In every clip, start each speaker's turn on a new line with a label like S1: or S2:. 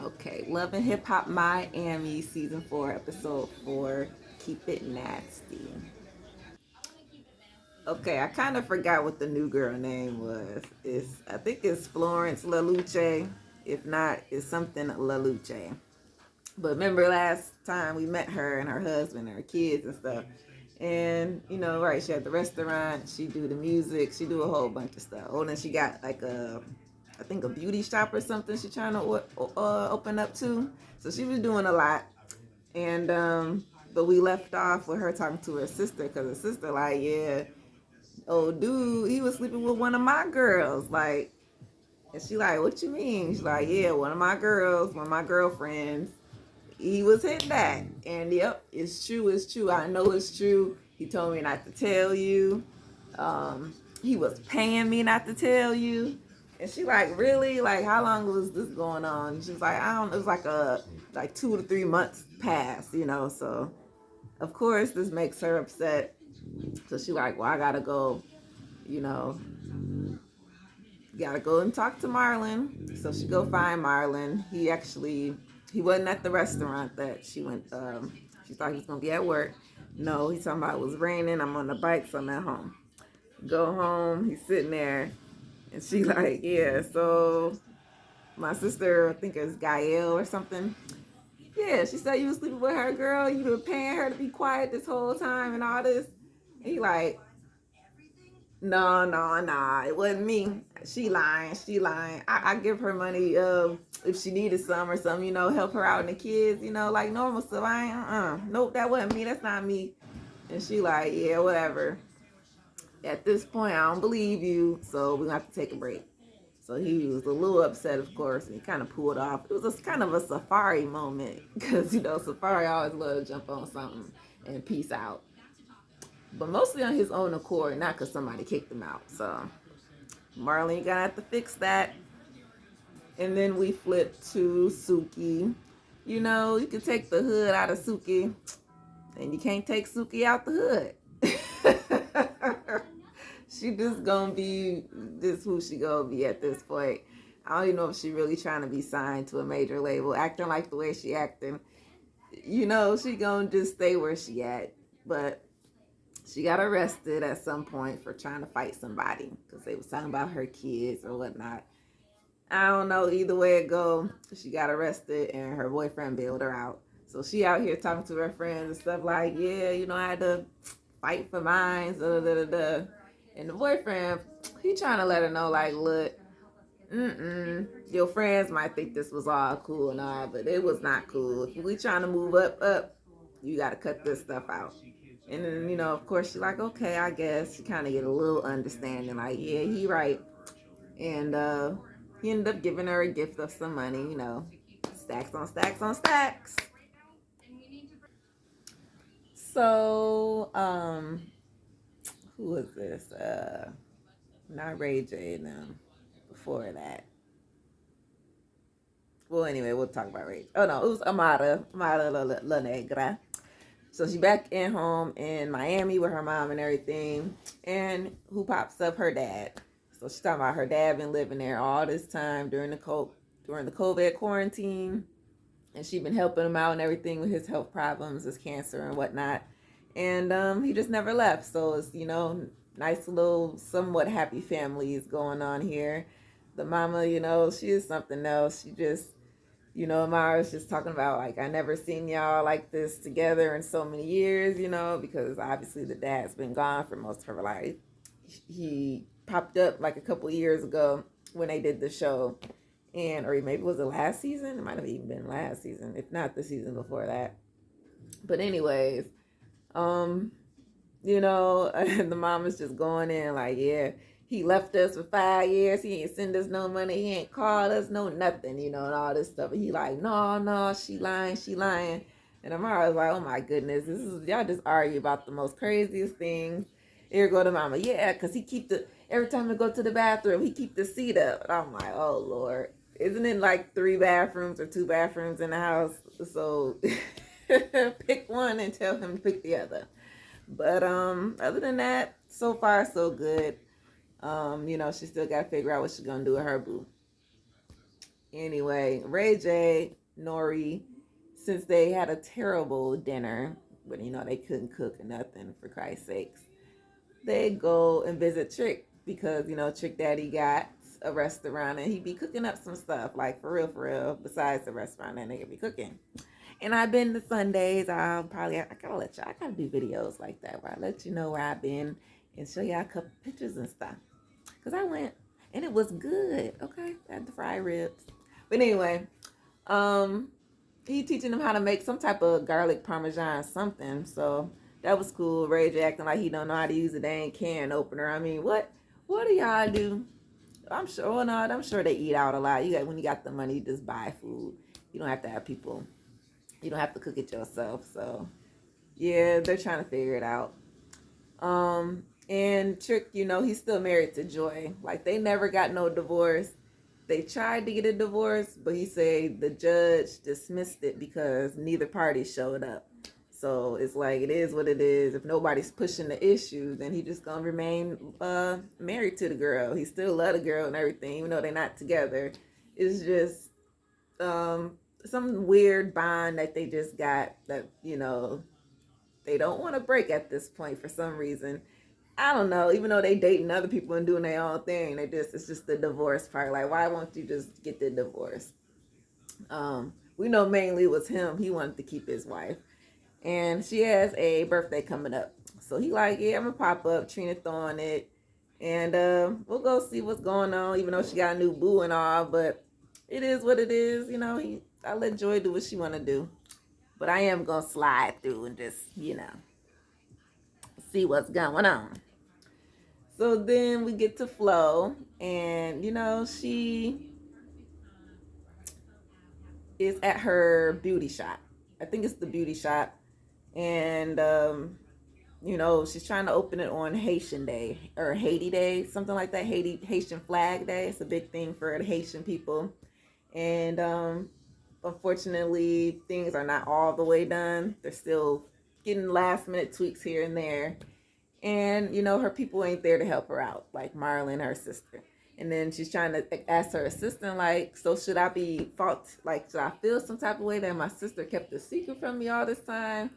S1: Okay, Love and Hip Hop Miami season 4, episode 4. Keep it nasty. Okay, I kind of forgot what the new girl name was. I think it's Florence LaLuce. If not, it's something LaLuce. But remember last time we met her and her husband and her kids and stuff. And right, she had the restaurant. She do the music. She do a whole bunch of stuff. Oh, and then she got like I think a beauty shop or something. She trying to open up too. So she was doing a lot. And but we left off with her talking to her sister because her sister like, yeah, oh dude, he was sleeping with one of my girls. Like, and she like, what you mean? She's like, yeah, one of my girls, one of my girlfriends. He was hitting that. And yep, it's true, it's true. I know it's true. He told me not to tell you. He was paying me not to tell you. And she like, really? Like, how long was this going on? She's like, I don't know. It was like 2 to 3 months past, So of course this makes her upset. So she like, well, I gotta go, you know, gotta go and talk to Marlon. So she go find Marlon. He wasn't at the restaurant that she went. She thought he was gonna be at work. No, he's talking about it was raining. I'm on the bike, so I'm at home. Go home. He's sitting there, and she like, yeah. So my sister, I think it's Gael or something. Yeah, she said you was sleeping with her girl. You were paying her to be quiet this whole time and all this. And he like, no, no, nah, it wasn't me. She lying. She lying. I give her money if she needed some or something, help her out and the kids, like normal stuff. I ain't, nope, that wasn't me. That's not me. And she like, yeah, whatever. At this point, I don't believe you, so we're going to have to take a break. So he was a little upset, of course, and he kind of pulled off. It was kind of a safari moment because, Safari always love to jump on something and peace out. But mostly on his own accord, not because somebody kicked him out. So Marlene gonna have to fix that. And then we flip to Suki. You can take the hood out of Suki, and you can't take Suki out the hood. She just gonna be this who she gonna be at this point. I don't even know if she really trying to be signed to a major label, acting like the way she acting. She gonna just stay where she at. But she got arrested at some point for trying to fight somebody because they was talking about her kids or whatnot. I don't know. Either way it go, she got arrested and her boyfriend bailed her out. So she out here talking to her friends and stuff like, yeah, I had to fight for mine. Da, da, da, da. And the boyfriend, he trying to let her know, like, look, your friends might think this was all cool and all, but it was not cool. If we trying to move up, you got to cut this stuff out. And then, of course, she's like, okay, I guess. She kind of get a little understanding, like, yeah, he right. And he ended up giving her a gift of some money, stacks on stacks on stacks. So, who was this? Not Ray J and before that. Well, anyway, we'll talk about Ray J. Oh, no, it was Amada La Negra. So she back in home in Miami with her mom and everything. And who pops up? Her dad. So she's talking about her dad been living there all this time during the COVID quarantine. And she been helping him out and everything with his health problems, his cancer and whatnot. And he just never left. So it's, nice little somewhat happy families going on here. The mama, she is something else. She just Mara's just talking about, like, I never seen y'all like this together in so many years, because obviously the dad's been gone for most of her life. He popped up like a couple years ago when they did the show, or maybe it was the last season. It might have even been last season, if not the season before that. But anyways, and the mom is just going in like, yeah, he left us for 5 years. He ain't send us no money. He ain't called us no nothing, and all this stuff. And he like, no, she lying. And Amara was like, oh my goodness, y'all just argue about the most craziest things. Here go to mama, yeah, because every time we go to the bathroom, he keep the seat up. And I'm like, oh Lord, isn't it like 3 bathrooms or 2 bathrooms in the house? So pick one and tell him to pick the other. But other than that, so far so good. She still got to figure out what she's going to do with her boo. Anyway, Ray J, Nori, since they had a terrible dinner, but they couldn't cook or nothing, for Christ's sakes, they go and visit Trick because Trick Daddy got a restaurant and he be cooking up some stuff, like for real, besides the restaurant that they be cooking. And I've been to Sundays. I gotta let y'all, I gotta do videos like that where I let you know where I've been and show y'all a couple pictures and stuff. Cause I went and it was good. Okay, I had the fried ribs. But anyway, he teaching them how to make some type of garlic parmesan something. So that was cool. Ray J acting like he don't know how to use a dang can opener. I mean, what do y'all do? I'm sure, well, no, I'm sure they eat out a lot. When you got the money, you just buy food. You don't have to have people. You don't have to cook it yourself. So yeah, they're trying to figure it out. And Trick, he's still married to Joy. Like, they never got no divorce. They tried to get a divorce, but he said the judge dismissed it because neither party showed up. So it's like, it is what it is. If nobody's pushing the issue, then he just gonna remain married to the girl. He still love the girl and everything, even though they're not together. It's just some weird bond that they just got that, they don't want to break at this point for some reason. I don't know. Even though they dating other people and doing their own thing, it's just the divorce part. Like, why won't you just get the divorce? We know mainly it was him. He wanted to keep his wife, and she has a birthday coming up. So he like, yeah, I'm gonna pop up. Trina throwing it, and we'll go see what's going on. Even though she got a new boo and all, but it is what it is. I let Joy do what she wanna do, but I am gonna slide through and just see what's going on. So then we get to Flo, and she is at her beauty shop. I think it's the beauty shop, and she's trying to open it on Haitian Day or Haiti Day, something like that. Haitian Flag Day. It's a big thing for the Haitian people, and unfortunately, things are not all the way done. They're still getting last minute tweaks here and there. And, her people ain't there to help her out, like Marlon, her sister. And then she's trying to ask her assistant, like, so should I should I feel some type of way that my sister kept a secret from me all this time?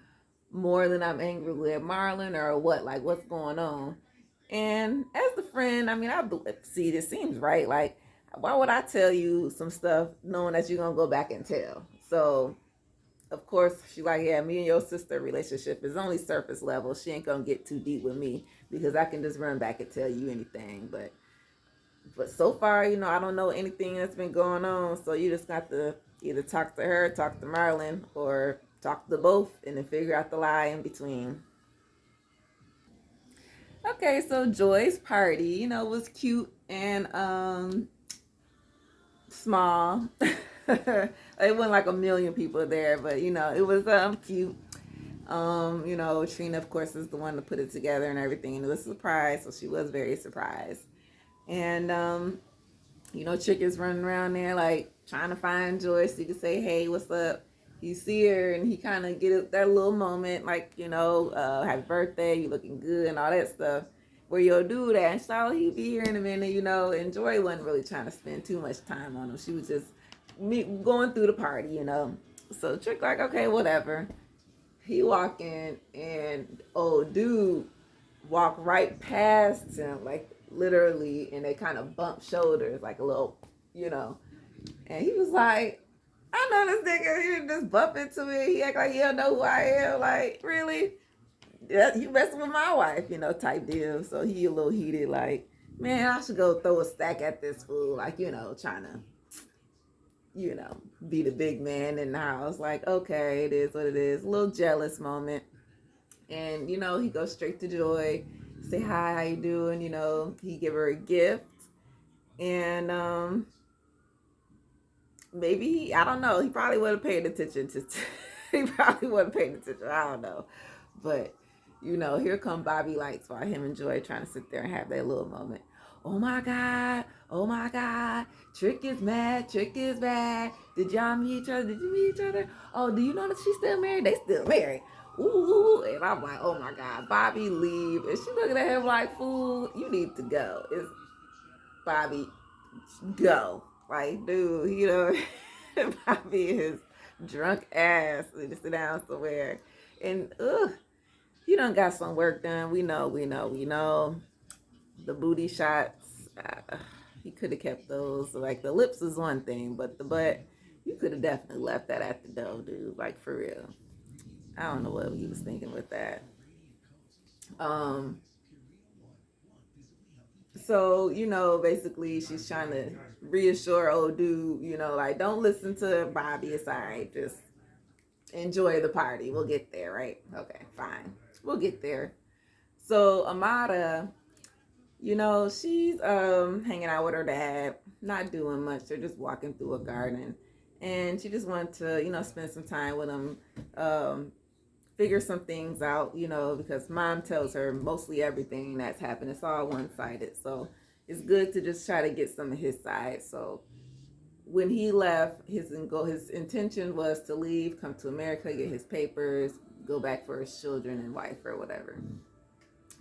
S1: More than I'm angry with Marlon, or what? Like, what's going on? And as the friend, I mean, see, this seems right. Like, why would I tell you some stuff knowing that you're going to go back and tell? So of course, she like, yeah, me and your sister relationship is only surface level. She ain't gonna get too deep with me because I can just run back and tell you anything. But so far, I don't know anything that's been going on. So you just got to either talk to her, talk to Marlon, or talk to both and then figure out the lie in between. Okay, so Joy's party, was cute and small. It wasn't like a million people there, but it was cute. Trina, of course, is the one to put it together and everything. And it was a surprise, so she was very surprised. And Chick is running around there like trying to find Joy so you can say, hey, what's up? You see her, and he kind of get that little moment, like, happy birthday, you looking good, and all that stuff. Where you'll do that, and so he'll be here in a minute, and Joy wasn't really trying to spend too much time on him. She was just going through the party, So Trick like, okay, whatever. He walk in, and dude walk right past him, like literally, and they kind of bump shoulders, like a little, And he was like, I know this nigga, he just bump into me. He act like he don't know who I am. Like, really? Yeah, you messing with my wife, type deal. So he a little heated, like, man, I should go throw a stack at this fool, like, trying to, be the big man in the house. Like, okay, it is what it is. A little jealous moment. And, he goes straight to Joy, say, hi, how you doing? He give her a gift. And maybe I don't know. He probably would have paid attention to, he probably would have paid attention. I don't know. But, here come Bobby Lights while him and Joy trying to sit there and have their little moment. Oh my God. Trick is mad. Trick is bad. Did y'all meet each other? Did you meet each other? Oh, do you know that she's still married? They still married. Ooh. And I'm like, oh my God, Bobby, leave. And she looking at him like, fool, you need to go. It's Bobby, go. Like, dude, you know, Bobby is drunk ass to sit down somewhere. And, he done got some work done. We know. The booty shots, he could have kept those. Like, the lips is one thing, but the butt, you could have definitely left that at the door, dude. Like, for real. I don't know what he was thinking with that. So, you know, basically she's trying to reassure old dude, you know, like, don't listen to Bobby. It's all right. Just enjoy the party. We'll get there, right? Okay, fine. We'll get there. So Amada, you know, she's hanging out with her dad, not doing much. They're just walking through a garden. And she just wanted to, you know, spend some time with him, figure some things out, you know, because mom tells her mostly everything that's happened. It's all one-sided. So it's good to just try to get some of his side. So when he left, his intention was to leave, come to America, get his papers, go back for his children and wife or whatever.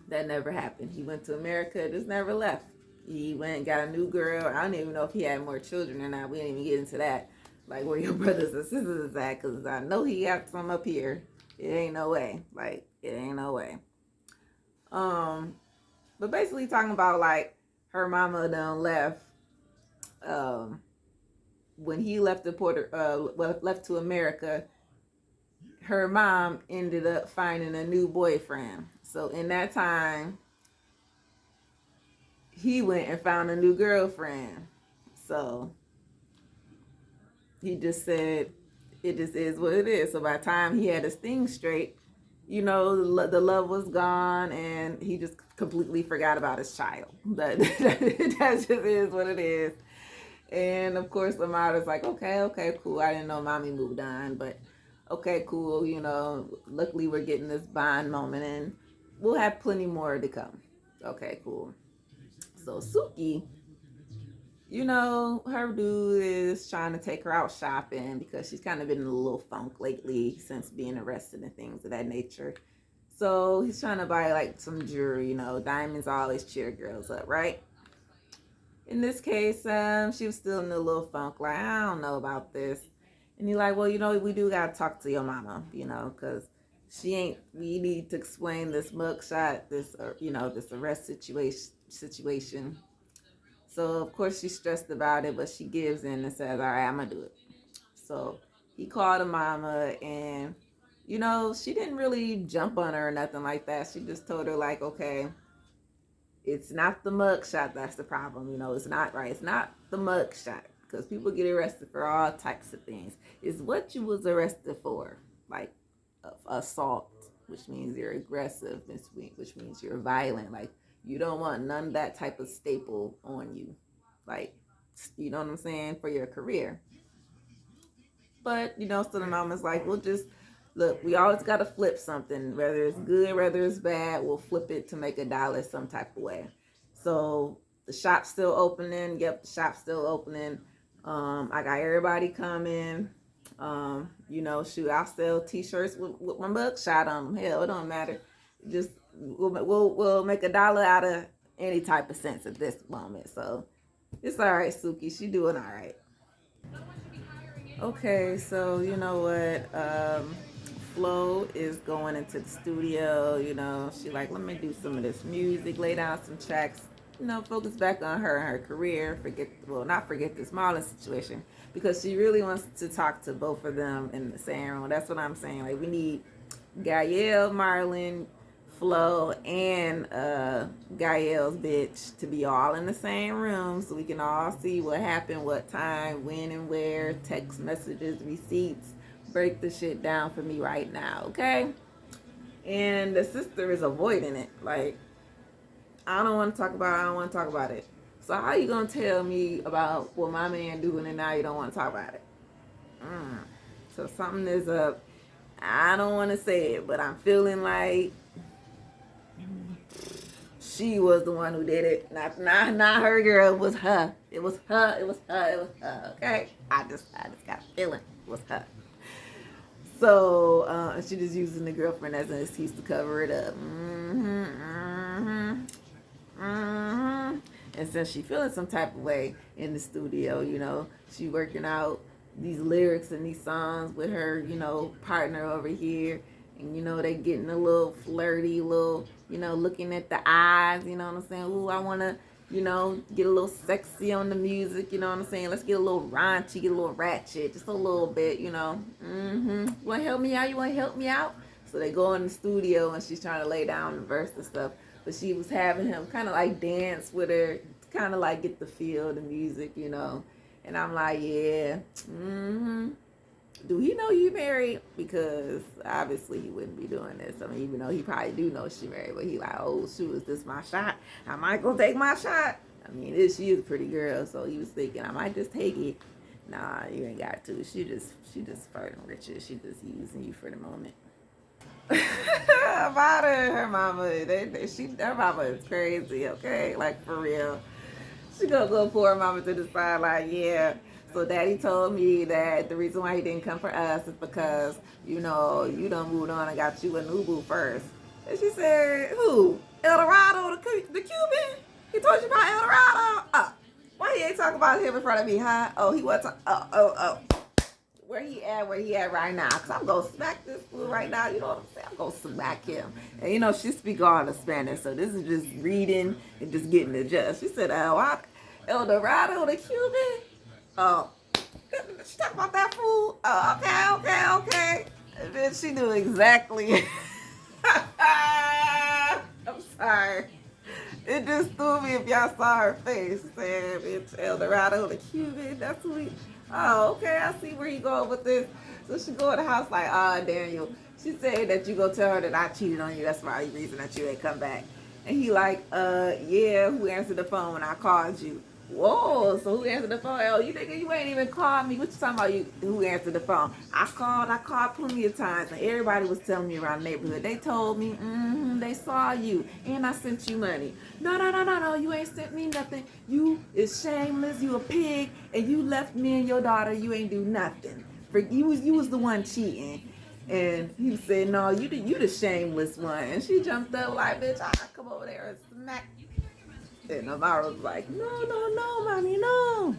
S1: That never happened. He went to America, just never left. He went and got a new girl. I don't even know if he had more children or not. We didn't even get into that. Like, where your brothers and sisters is at, because I know he got some up here. It ain't no way. Like, it ain't no way. But basically talking about, like, her mama done left. When he left left to America, her mom ended up finding a new boyfriend. So in that time, he went and found a new girlfriend. So he just said, it just is what it is. So by the time he had his thing straight, you know, the love was gone, and he just completely forgot about his child. That just is what it is. And of course, Amada's like, okay, cool. I didn't know mommy moved on, but okay, cool. You know, luckily we're getting this bond moment, and we'll have plenty more to come. Okay, cool. So Suki, you know, her dude is trying to take her out shopping because she's kind of been in a little funk lately since being arrested and things of that nature. So he's trying to buy like some jewelry, you know, diamonds always cheer girls up, right? In this case, she was still in a little funk, like, I don't know about this. And he's like, well, you know, we do got to talk to your mama, you know, because we need to explain this mugshot, this, you know, this arrest situation. So, of course, she's stressed about it, but she gives in and says, all right, I'm going to do it. So he called her mama, and, you know, she didn't really jump on her or nothing like that. She just told her, like, okay, it's not the mugshot that's the problem. You know, it's not right. It's not the mugshot, because people get arrested for all types of things. It's what you was arrested for, like assault, which means you're aggressive, which means you're violent. Like, you don't want none of that type of staple on you. Like, you know what I'm saying, for your career. But, you know, so the mama's like, we'll just, look, we always got to flip something. Whether it's good, whether it's bad, we'll flip it to make $1 some type of way. So the shop's still opening. Yep, the shop's still opening. I got everybody coming. You know, shoot, I'll sell t-shirts with my mugshot on them. Hell, it don't matter. Just, we'll make $1 out of any type of sense at this moment. So it's all right, Suki. She doing all right. Okay, so you know what? Flo is going into the studio. You know, she like, let me do some of this music, lay down some tracks. You know, focus back on her and her career. Not forget this Marlon situation, because she really wants to talk to both of them in the same room. That's what I'm saying. Like, we need Gael, Marlon, Flo, and Gael's bitch to be all in the same room so we can all see what happened, what time, when and where, text messages, receipts. Break the shit down for me right now, okay? And the sister is avoiding it. Like, I don't want to talk about it. So how you gonna tell me about what my man doing and now you don't want to talk about it? So something is up. I don't want to say it, but I'm feeling like she was the one who did it. Not her, girl. It was her. It was her. Okay? I just got a feeling it was her. So she just using the girlfriend as an excuse to cover it up. And since she feeling some type of way in the studio, you know, she working out these lyrics and these songs with her, you know, partner over here. And, you know, they getting a little flirty, little, you know, looking at the eyes, you know what I'm saying? Ooh, I want to, you know, get a little sexy on the music, you know what I'm saying? Let's get a little raunchy, get a little ratchet, just a little bit, you know. You want to help me out? You want to help me out? So they go in the studio and she's trying to lay down the verse and stuff. But she was having him kind of like dance with her, kind of like get the feel of the music, you know. And I'm like, yeah, do he know you married? Because obviously he wouldn't be doing this. I mean, even though he probably do know she married, but he like, oh shoot, is this my shot? I might go take my shot. I mean, she is a pretty girl, so he was thinking I might just take it. Nah, you ain't got to. She just flirting with you. She just using you for the moment. About her mama, her mama is crazy. Okay, like for real. She gonna go pull her mama to the side, like, yeah. So daddy told me that the reason why he didn't come for us is because, you know, you done moved on and got you a new boo first. And she said, who? El Dorado, the Cuban? He told you about El Dorado? Why he ain't talking about him in front of me, huh? Oh, he wasn't. Oh. Where he at right now? Because I'm going to smack this fool right now. You know what I'm saying? I'm going to smack him. And, you know, she speaks all the Spanish. So this is just reading and just getting the gist. She said, El Dorado, the Cuban? Oh, she talking about that fool? Oh, okay. And then she knew exactly. I'm sorry. It just threw me if y'all saw her face. Saying it's El Dorado, the Cuban. That's who he... Oh, okay, I see where you going with this. So she go in the house like, Daniel, she said that you go tell her that I cheated on you. That's the only reason that you ain't come back. And he like, yeah, who answered the phone when I called you? Whoa, so who answered the phone? Oh, you think you ain't even called me? What you talking about? Who answered the phone? I called plenty of times, and everybody was telling me around the neighborhood. They told me, they saw you, and I sent you money. No, you ain't sent me nothing. You is shameless. You a pig, and you left me and your daughter. You ain't do nothing. You was the one cheating. And he said, no, you the shameless one. And she jumped up like, bitch, I come over there and smack you. And Amara was like, no, mommy, no.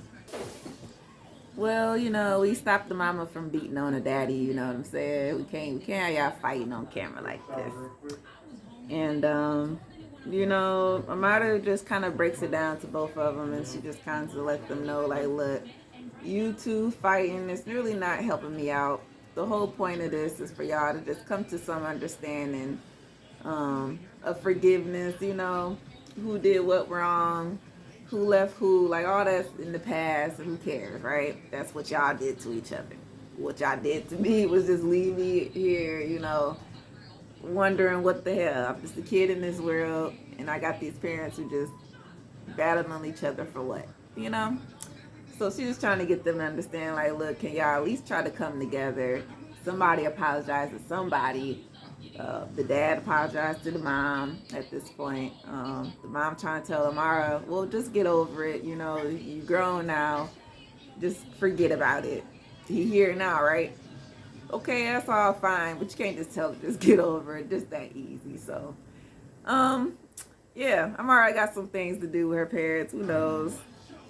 S1: Well, you know, we stopped the mama from beating on her daddy, you know what I'm saying? We can't have y'all fighting on camera like this. And, you know, Amara just kind of breaks it down to both of them, and she just kind of let them know, like, look, you two fighting is really not helping me out. The whole point of this is for y'all to just come to some understanding of forgiveness, you know, who did what wrong, who left who, like all that's in the past, and who cares, right? That's what y'all did to each other. What y'all did to me was just leave me here, you know, wondering what the hell. I'm just a kid in this world, and I got these parents who just battling on each other for what, you know? So she's just trying to get them to understand, like, look, can y'all at least try to come together? Somebody apologize to somebody. The dad apologized to the mom at this point. The mom trying to tell Amara, well, just get over it. You know, you're grown now. Just forget about it. He here now, right? Okay, that's all fine, but you can't just tell her, just get over it. Just that easy. So, yeah, Amara got some things to do with her parents. Who knows?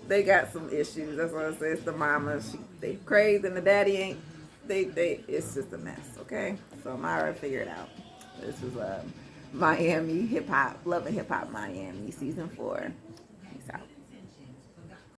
S1: They got some issues. That's what I say. It's the mama. They crazy, and the daddy ain't. It's just a mess. Okay, so Amara figured it out. This is Miami hip hop, Love and Hip Hop Miami season 4.